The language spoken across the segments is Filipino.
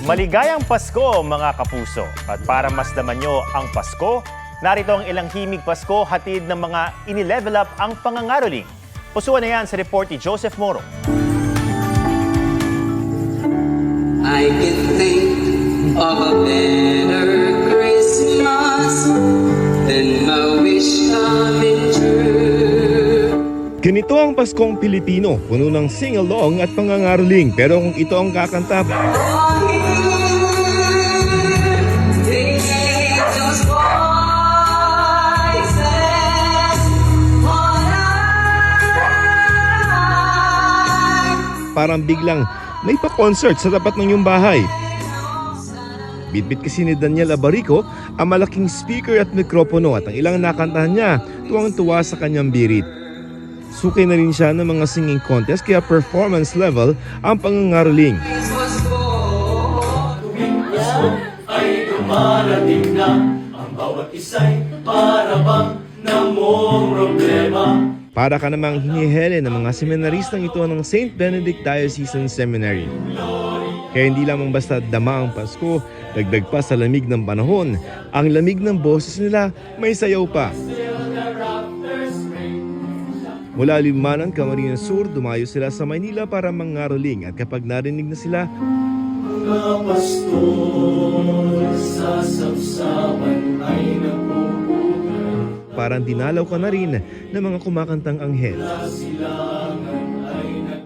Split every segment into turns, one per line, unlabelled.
Maligayang Pasko mga kapuso! At para mas daman nyo ang Pasko, narito ang ilang himig Pasko hatid ng mga inilevel up ang pangangaroling. Pusuan na yan sa report ni Joseph Moro.
I can think of a better Christmas than my wish coming true.
Ganito ang Paskong Pilipino, puno ng sing-along at pangangaroling. Pero kung ito ang kakanta, parang biglang may pa-concert sa tapat ng iyong bahay. Bitbit kasi ni Daniel Abarico ang malaking speaker at mikropono at ang ilang nakantahan niya, tuwang-tuwa sa kanyang birit. Sukay na rin siya ng mga singing contest kaya performance level ang pangangaroling.
Tuwing Pasko ay dumarating na, ang bawat isa'y para bang namong problema.
Para ka namang hinihele ng mga seminaristang ito ng St. Benedict Diocesan Seminary. Kaya hindi lamang basta dama ang Pasko, dagdag pa sa lamig ng panahon. Ang lamig ng boses nila, may sayaw pa. Mula Limanan, Camarines Sur, dumayo sila sa Maynila para mangaroling at kapag narinig na sila,
Mga pastor sa sapsawan ay napupunan.
parang dinalaw ka na rin ng mga kumakantang anghel.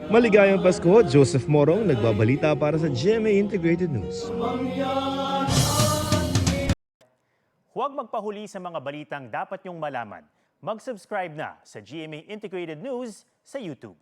Maligayang Pasko, Joseph Morong, nagbabalita para sa GMA Integrated News.
Huwag magpahuli sa mga balitang dapat nyong malaman. Mag-subscribe na sa GMA Integrated News sa YouTube.